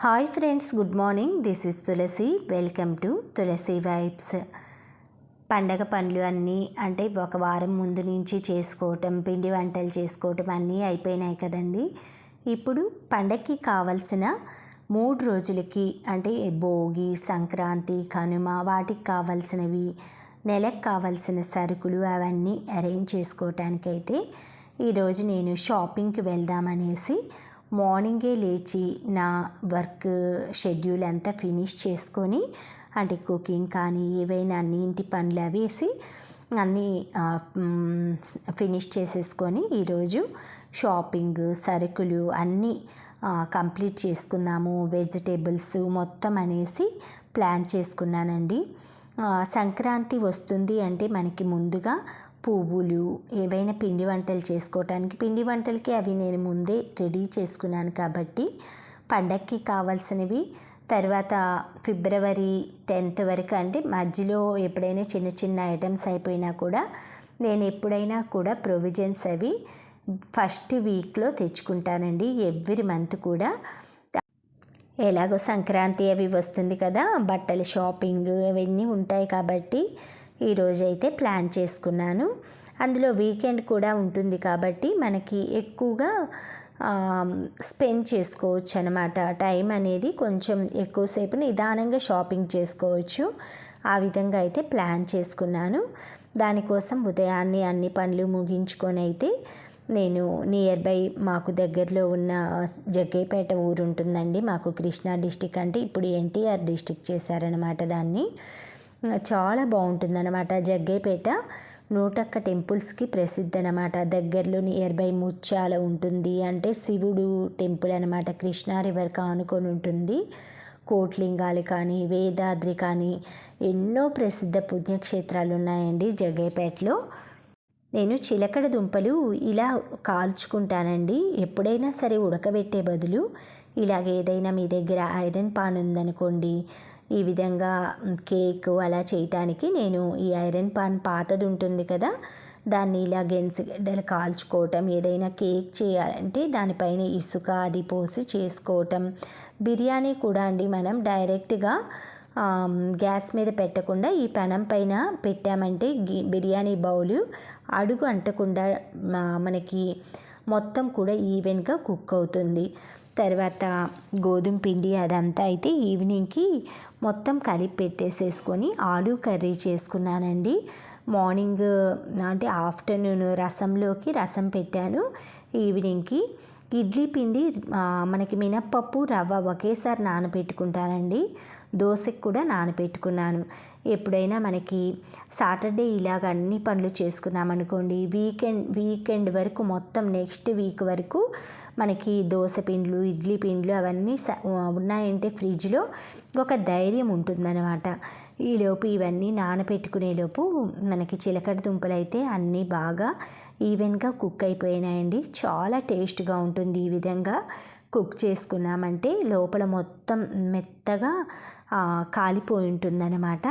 Hi friends, good morning. This is Tulasi. Welcome to Tulasi vibes. పండగ పనులు అన్నీ అంటే ఒక వారం ముందు నుంచి చేసుకోవటం, పిండి వంటలు చేసుకోవటం అన్నీ అయిపోయినాయి కదండి. ఇప్పుడు పండగకి కావలసిన 3 రోజులకి అంటే భోగి, సంక్రాంతి, కనుమ వాటికి కావాల్సినవి, నెలకు కావాల్సిన సరుకులు అవన్నీ అరేంజ్ చేసుకోవటానికైతే ఈరోజు నేను షాపింగ్కి వెళ్దామనేసి మార్నింగే లేచి నా వర్క్ షెడ్యూల్ అంతా ఫినిష్ చేసుకొని, అంటే కుకింగ్ కానీ ఏవైనా అన్ని ఇంటి పనులు అవేసి అన్నీ ఫినిష్ చేసేసుకొని ఈరోజు షాపింగ్ సరుకులు అన్నీ కంప్లీట్ చేసుకుందాము, వెజిటేబుల్స్ మొత్తం అనేసి ప్లాన్ చేసుకున్నానండి. సంక్రాంతి వస్తుంది అంటే మనకి ముందుగా పువ్వులు, ఏవైనా పిండి వంటలు చేసుకోవటానికి పిండి వంటలకి అవి నేను ముందే రెడీ చేసుకున్నాను కాబట్టి పండగకి కావాల్సినవి. తర్వాత ఫిబ్రవరి 10th వరకు అంటే మధ్యలో ఎప్పుడైనా చిన్న చిన్న ఐటమ్స్ అయిపోయినా కూడా నేను ఎప్పుడైనా కూడా ప్రొవిజన్స్ అవి ఫస్ట్ వీక్లో తెచ్చుకుంటానండి. ఎవ్రీ మంత్ కూడా ఎలాగో సంక్రాంతి అవి వస్తుంది కదా, బట్టల షాపింగ్ అవన్నీ ఉంటాయి కాబట్టి ఈరోజైతే ప్లాన్ చేసుకున్నాను. అందులో వీకెండ్ కూడా ఉంటుంది కాబట్టి మనకి ఎక్కువగా స్పెండ్ చేసుకోవచ్చు అన్నమాట. టైం అనేది కొంచెం ఎక్కువసేపు నిదానంగా షాపింగ్ చేసుకోవచ్చు. ఆ విధంగా అయితే ప్లాన్ చేసుకున్నాను. దానికోసం ఉదయాన్నే అన్ని పనులు ముగించుకొని అయితే నేను నియర్ బై మాకు దగ్గరలో ఉన్న జగ్గయ్యపేట ఊరు ఉంటుందండి. మాకు కృష్ణా డిస్టిక్ అంటే ఇప్పుడు ఎన్టీఆర్ డిస్టిక్ చేశారనమాట. దాన్ని చాలా బాగుంటుందన్నమాట. జగ్గయ్యపేట 101 టెంపుల్స్కి ప్రసిద్ధి అనమాట. దగ్గరలో నియర్ బై ముత్యాల ఉంటుంది, అంటే శివుడు టెంపుల్ అనమాట. కృష్ణా రివర్కి ఆనుకొని ఉంటుంది. కోట్లింగాలు కానీ వేదాద్రి కానీ ఎన్నో ప్రసిద్ధ పుణ్యక్షేత్రాలు ఉన్నాయండి జగ్గయ్యపేటలో. నేను చిలకడ దుంపలు ఇలా కాల్చుకుంటానండి. ఎప్పుడైనా సరే ఉడకబెట్టే బదులు ఇలాగ ఏదైనా మీ దగ్గర ఐరన్ పాన్ ఉందనుకోండి, ఈ విధంగా కేక్ అలా చేయటానికి నేను ఈ ఐరన్ పాన్ పాతది ఉంటుంది కదా, దాన్ని ఇలా గెంసిగడ్డలు కాల్చుకోవటం, ఏదైనా కేక్ చేయాలంటే దానిపైన ఇసుక అది పోసి చేసుకోవటం. బిర్యానీ కూడా అండి మనం డైరెక్ట్గా గ్యాస్ మీద పెట్టకుండా ఈ పెనం పైన పెట్టామంటే బిర్యానీ బౌలు అడుగు అంటకుండా మనకి మొత్తం కూడా ఈవెన్గా కుక్ అవుతుంది. తర్వాత గోధుమ పిండి అదంతా అయితే ఈవినింగ్కి మొత్తం కలిపి పెట్టేసేసుకొని ఆలూ కర్రీ చేసుకున్నానండి. మార్నింగ్ అంటే ఆఫ్టర్నూన్ రసంలోకి రసం పెట్టాను. ఈవినింగ్కి ఇడ్లీ పిండి మనకి మినప్పప్పు రవ్వ ఒకేసారి నానబెట్టుకుంటానండి. దోశకి కూడా నానబెట్టుకున్నాను. ఎప్పుడైనా మనకి సాటర్డే ఇలాగ అన్ని పనులు చేసుకున్నామనుకోండి, వీకెండ్ వరకు మొత్తం నెక్స్ట్ వీక్ వరకు మనకి దోశ పిండ్లు ఇడ్లీ పిండ్లు అవన్నీ ఉన్నాయంటే ఫ్రిడ్జ్లో ఒక ధైర్యం ఉంటుందన్నమాట. ఈలోపు ఇవన్నీ నానబెట్టుకునేలోపు మనకి చిలకడ దుంపలు అయితే అన్నీ బాగా ఈవెన్గా కుక్ అయిపోయినాయండి. చాలా టేస్ట్గా ఉంటుంది ఈ విధంగా కుక్ చేసుకున్నామంటే. లోపల మొత్తం మెత్తగా కాలిపోయి ఉంటుందన్నమాట.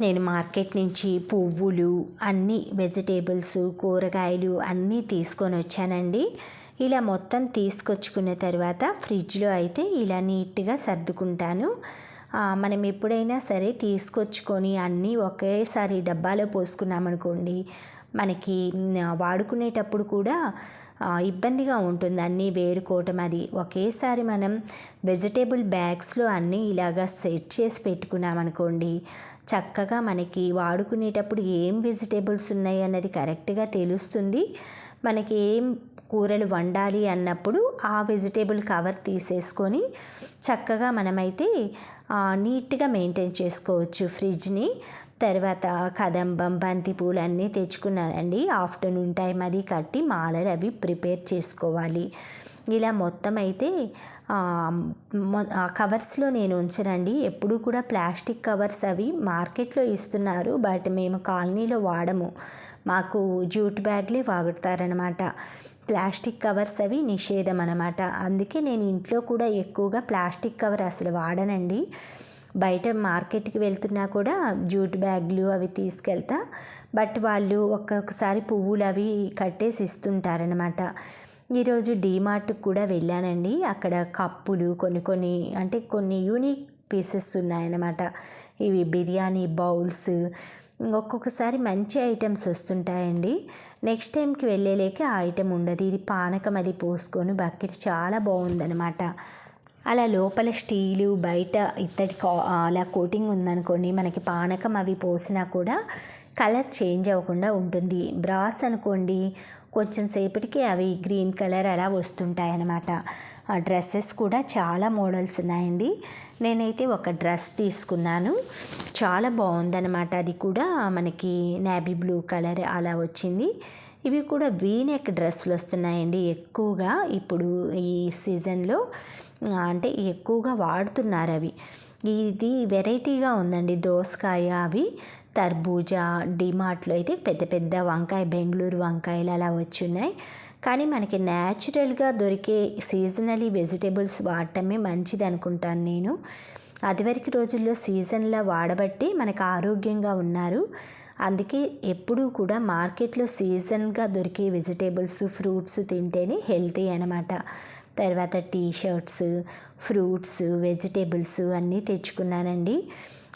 నేను మార్కెట్ నుంచి పువ్వులు అన్నీ వెజిటేబుల్స్ కూరగాయలు అన్నీ తీసుకొని వచ్చానండి. ఇలా మొత్తం తీసుకొచ్చుకున్న తర్వాత ఫ్రిడ్జ్లో అయితే ఇలా నీట్గా సర్దుకుంటాను. మనం ఎప్పుడైనా సరే తీసుకొచ్చుకొని అన్నీ ఒకేసారి డబ్బాలో పోసుకున్నామనుకోండి, మనకి వాడుకునేటప్పుడు కూడా ఇబ్బందిగా ఉంటుంది అన్నీ వేరుకోవటం. అది ఒకేసారి మనం వెజిటేబుల్ బ్యాగ్స్లో అన్నీ ఇలాగా సెట్ చేసి పెట్టుకున్నామనుకోండి, చక్కగా మనకి వాడుకునేటప్పుడు ఏం వెజిటేబుల్స్ ఉన్నాయి అన్నది కరెక్ట్గా తెలుస్తుంది. మనకి ఏం కూరలు వండాలి అన్నప్పుడు ఆ వెజిటేబుల్ కవర్ తీసేసుకొని చక్కగా మనమైతే నీట్గా మెయింటైన్ చేసుకోవచ్చు ఫ్రిడ్జ్ని. తర్వాత కదంబం బంతిపూలు అన్నీ తెచ్చుకున్నానండి. ఆఫ్టర్నూన్ టైం అది కట్టి మాలలు అవి ప్రిపేర్ చేసుకోవాలి. ఇలా మొత్తం అయితే కవర్స్లో నేను ఉంచనండి. ఎప్పుడు కూడా ప్లాస్టిక్ కవర్స్ అవి మార్కెట్లో ఇస్తున్నారు, బట్ మేము కాలనీలో వాడము. మాకు జూట్ బ్యాగ్లే వాడతారనమాట. ప్లాస్టిక్ కవర్స్ అవి నిషేధం అనమాట. అందుకే నేను ఇంట్లో కూడా ఎక్కువగా ప్లాస్టిక్ కవర్ అసలు వాడనండి. బయట మార్కెట్కి వెళ్తున్నా కూడా జూట్ బ్యాగ్లు అవి తీసుకెళ్తా. బట్ వాళ్ళు ఒక్కొక్కసారి పువ్వులు అవి కట్టేసి ఇస్తుంటారనమాట. ఈరోజు డీమార్ట్కి కూడా వెళ్ళానండి. అక్కడ కప్పులు కొన్ని యూనిక్ పీసెస్ ఉన్నాయన్నమాట. ఇవి బిర్యానీ బౌల్స్, ఒక్కొక్కసారి మంచి ఐటమ్స్ వస్తుంటాయండి. నెక్స్ట్ టైంకి వెళ్ళేలేక ఆ ఐటెం ఉండదు. ఇది పానకం అది పోసుకొని బకెట్ చాలా బాగుందన్నమాట. అలా లోపల స్టీలు బయట ఇత్తడి అలా కోటింగ్ ఉందనుకోండి, మనకి పానకం అవి పోసినా కూడా కలర్ చేంజ్ అవ్వకుండా ఉంటుంది. బ్రాస్ అనుకోండి, కొంచెం సేపటికి అవి గ్రీన్ కలర్ అలా వస్తుంటాయి అన్నమాట. ఆ డ్రెస్సెస్ కూడా చాలా మోడల్స్ ఉన్నాయండి. నేనైతే ఒక డ్రెస్ తీసుకున్నాను, చాలా బాగుందన్నమాట. అది కూడా మనకి నేవీ బ్లూ కలర్ అలా వచ్చింది. ఇవి కూడా వీనెక్ డ్రెస్సులు వస్తున్నాయండి ఎక్కువగా ఇప్పుడు ఈ సీజన్లో, అంటే ఎక్కువగా వాడుతున్నారు అవి. ఇది వెరైటీగా ఉందండి. దోసకాయ అవి తర్బూజా, డిమార్ట్లో అయితే పెద్ద పెద్ద వంకాయ, బెంగళూరు వంకాయలు అలా వచ్చున్నాయి. కానీ మనకి న్యాచురల్గా దొరికే సీజనలీ వెజిటేబుల్స్ వాడటమే మంచిది అనుకుంటాను నేను. అదివరకు రోజుల్లో సీజన్లో వాడబట్టి మనకు ఆరోగ్యంగా ఉన్నారు. అందుకే ఎప్పుడూ కూడా మార్కెట్లో సీజన్గా దొరికే వెజిటేబుల్స్ ఫ్రూట్స్ తింటేనే హెల్తీ అనమాట. తర్వాత టీ షర్ట్స్, ఫ్రూట్స్, వెజిటేబుల్స్ అన్నీ తెచ్చుకున్నానండి.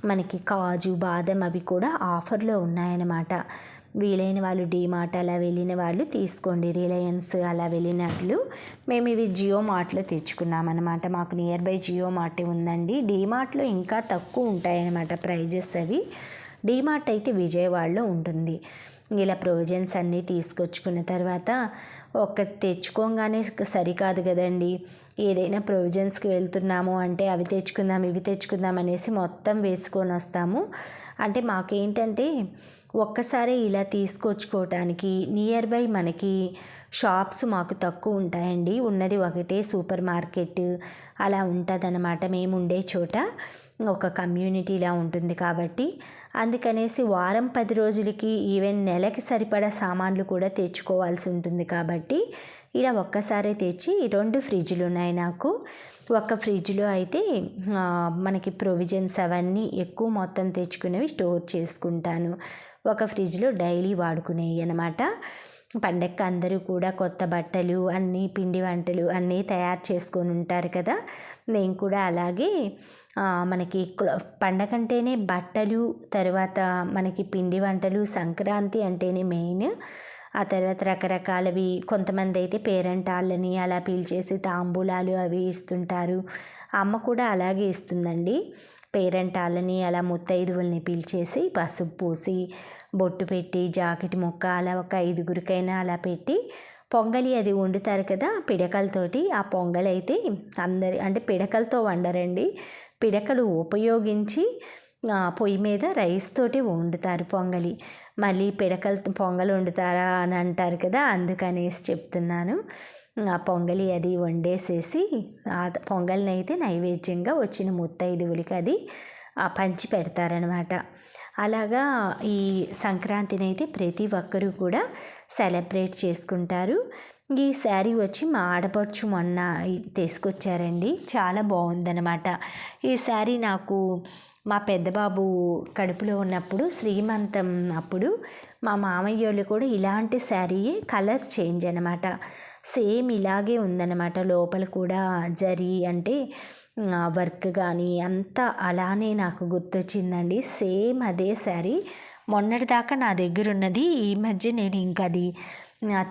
మనకి కాజు బాదం అవి కూడా ఆఫర్లో ఉన్నాయన్నమాట. వీలైన వాళ్ళు డీమార్ట్ అలా వెళ్ళిన వాళ్ళు తీసుకోండి. రిలయన్స్ అలా వెళ్ళినట్లు మేము ఇవి జియో మార్ట్లో తెచ్చుకున్నామన్నమాట. మాకు నియర్ బై జియో మార్ట్ ఉందండి. డీమార్ట్లో ఇంకా తక్కువ ఉంటాయన్నమాట ప్రైజెస్ అవి. డీమార్ట్ అయితే విజయవాడలో ఉంటుంది. ఇలా ప్రొవిజన్స్ అన్నీ తీసుకొచ్చుకున్న తర్వాత తెచ్చుకోగానే సరికాదు కదండి. ఏదైనా ప్రొవిజన్స్కి వెళ్తున్నాము అంటే అవి తెచ్చుకుందాం ఇవి తెచ్చుకుందాం అనేసి మొత్తం వేసుకొని వస్తాము. అంటే మాకేంటంటే ఒక్కసారి ఇలా తీసుకొచ్చుకోవటానికి నియర్ బై మనకి షాప్స్ మాకు తక్కువ ఉంటాయండి. ఉన్నది ఒకటే సూపర్ మార్కెట్ అలా ఉంటుందన్నమాట. మేము ఉండే చోట ఒక కమ్యూనిటీలా ఉంటుంది కాబట్టి అందుకనేసి వారం 10 రోజులకి ఈవెన్ నెలకి సరిపడా సామాన్లు కూడా తెచ్చుకోవాల్సి ఉంటుంది. కాబట్టి ఇలా ఒక్కసారే తెచ్చి 2 ఫ్రిడ్జ్లు ఉన్నాయి నాకు. ఒక ఫ్రిడ్జ్లో అయితే మనకి ప్రొవిజన్స్ అవన్నీ ఎక్కువ మొత్తం తెచ్చుకునేవి స్టోర్ చేసుకుంటాను. ఒక ఫ్రిడ్జ్లో డైలీ వాడుకునేవి అనమాట. పండగకి అందరూ కూడా కొత్త బట్టలు అన్నీ పిండి వంటలు అన్నీ తయారు చేసుకొని ఉంటారు కదా. నేను కూడా అలాగే మనకి పండగ అంటేనే బట్టలు, తర్వాత మనకి పిండి వంటలు, సంక్రాంతి అంటేనే మెయిన్. ఆ తర్వాత రకరకాలవి కొంతమంది అయితే పేరెంటాళ్ళని అలా పిలిచేసి తాంబూలాలు అవి ఇస్తుంటారు. అమ్మ కూడా అలాగే ఇస్తుందండి. పేరెంటాళ్ళని అలా ముత్తైదువుల్ని పిలిచేసి పసుపు పూసి బొట్టు పెట్టి జాకెట్ ముక్క అలా ఒక 5గురికైనా అలా పెట్టి పొంగలి అది వండుతారు కదా పిడకలతోటి. ఆ పొంగలి అయితే అంటే పిడకలతో వండరండి, పిడకలు ఉపయోగించి పొయ్యి మీద రైస్ తోటి వండుతారు పొంగలి. మళ్ళీ పిడకలతో పొంగలి వండుతారా అని అంటారు కదా, అందుకనేసి చెప్తున్నాను. ఆ పొంగలి అది వండేసేసి ఆ పొంగలిని అయితే నైవేద్యంగా వచ్చిన ముత్తైదువులకి అది పంచి పెడతారనమాట. అలాగా ఈ సంక్రాంతిని అయితే ప్రతి ఒక్కరూ కూడా సెలబ్రేట్ చేసుకుంటారు. ఈ శారీ వచ్చి మా ఆడపడుచు మొన్న తీసుకొచ్చారండి, చాలా బాగుందన్నమాట. ఈ శారీ నాకు మా పెద్దబాబు కడుపులో ఉన్నప్పుడు శ్రీమంతం అప్పుడు మా మామయ్య వాళ్ళు కూడా ఇలాంటి శారీయే, కలర్ చేంజ్ అనమాట. సేమ్ ఇలాగే ఉందన్నమాట. లోపల కూడా జరీ అంటే వర్క్ కానీ అంతా అలానే నాకు గుర్తొచ్చిందండి. సేమ్ అదే శారీ మొన్నటిదాకా నా దగ్గర ఉన్నది. ఈ మధ్య నేను ఇంకా అది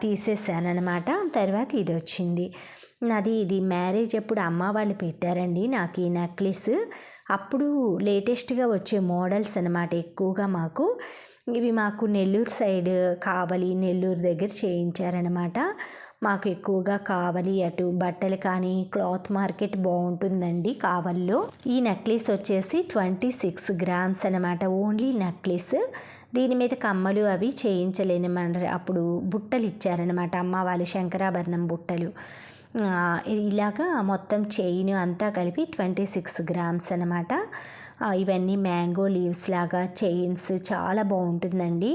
తీసేసాను అనమాట. తర్వాత ఇది వచ్చింది నాది. ఇది మ్యారేజ్ అప్పుడు అమ్మ వాళ్ళు పెట్టారండి నాకు ఈ నెక్లెస్. అప్పుడు లేటెస్ట్గా వచ్చే మోడల్స్ అనమాట ఎక్కువగా మాకు. ఇవి మాకు నెల్లూరు సైడ్ కావలి నెల్లూరు దగ్గర చేయించారనమాట. మాకు ఎక్కువగా కావలి అటు బట్టలు కానీ క్లాత్ మార్కెట్ బాగుంటుందండి కావల్లో. ఈ నెక్లెస్ వచ్చేసి 26 గ్రామ్స్ అనమాట, ఓన్లీ నెక్లెస్. దీని మీద కమ్మలు అవి చేయించలేనమాట. అప్పుడు బుట్టలు ఇచ్చారనమాట అమ్మ వాళ్ళు, శంకరాభరణం బుట్టలు. ఇలాగా మొత్తం చైన్ అంతా కలిపి 26 గ్రామ్స్ అనమాట. ఇవన్నీ మ్యాంగో లీవ్స్ లాగా చైన్స్, చాలా బాగుంటుందండి.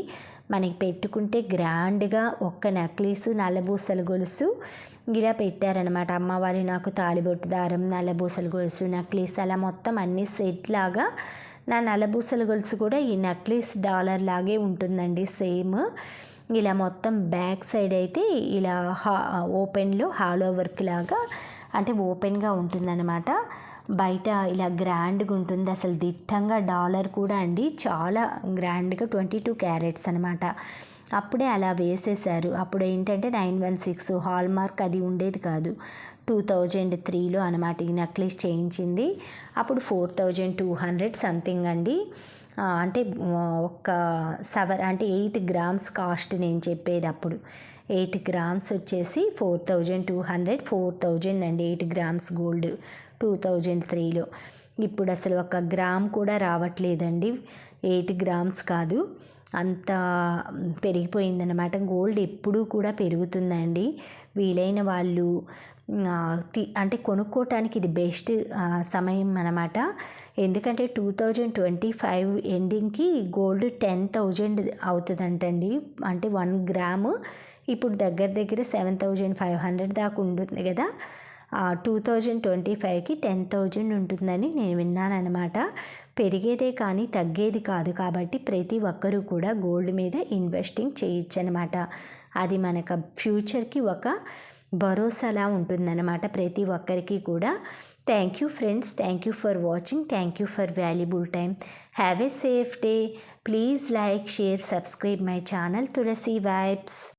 మనకి పెట్టుకుంటే గ్రాండ్గా ఒక్క నెక్లెస్, నల్లబూసల గొలుసు ఇలా పెట్టారనమాట అమ్మవారు నాకు. తాలిబొట్టు దారం, నల్లబూసల గొలుసు, నెక్లెస్ అలా మొత్తం అన్ని సెట్ లాగా. నా నల్లబూసల గొలుసు కూడా ఈ నెక్లెస్ డాలర్ లాగే ఉంటుందండి సేమ్. ఇలా మొత్తం బ్యాక్ సైడ్ అయితే ఇలా ఓపెన్లో హాలో వర్క్ లాగా అంటే ఓపెన్గా ఉంటుందన్నమాట. బయట ఇలా గ్రాండ్గా ఉంటుంది, అసలు దిట్టంగా డాలర్ కూడా అండి చాలా గ్రాండ్గా 22 క్యారెట్స్ అనమాట. అప్పుడే అలా వేసేసారు. అప్పుడు ఏంటంటే 916 హాల్మార్క్ అది ఉండేది కాదు. 2003లో అనమాట ఈ నెక్లెస్ చేయించింది. అప్పుడు 4200 సంథింగ్ అండి. అంటే ఒక్క అంటే 8 గ్రామ్స్ కాస్ట్ నేను చెప్పేది అప్పుడు. 8 గ్రామ్స్ వచ్చేసి 4200, 4000 అండి 8 గ్రామ్స్ గోల్డ్ 2003లో. ఇప్పుడు అసలు 1 గ్రామ్ కూడా రావట్లేదండి, 8 గ్రామ్స్ కాదు, అంత పెరిగిపోయిందన్నమాట. గోల్డ్ ఎప్పుడూ కూడా పెరుగుతుందండి. వీలైన వాళ్ళు అంటే కొనుక్కోవటానికి ఇది బెస్ట్ సమయం అన్నమాట. ఎందుకంటే 2025 ఎండింగ్కి గోల్డ్ 10,000 అవుతుందంటండి. అంటే 1 గ్రాము ఇప్పుడు దగ్గర దగ్గర 7,500 దాకా ఉంటుంది కదా. 2025కి 10,000 ఉంటుందని నేను విన్నానమాట. పెరిగేదే కానీ తగ్గేది కాదు. కాబట్టి ప్రతి ఒక్కరూ కూడా గోల్డ్ మీద ఇన్వెస్టింగ్ చేయొచ్చు అనమాట. అది మనకు ఫ్యూచర్కి ఒక భరోసాలా ఉంటుందన్నమాట ప్రతి ఒక్కరికి కూడా. Thank you friends, thank you for watching, thank you for valuable time. Have a safe day. Please like, share, subscribe my channel Tulasi vibes.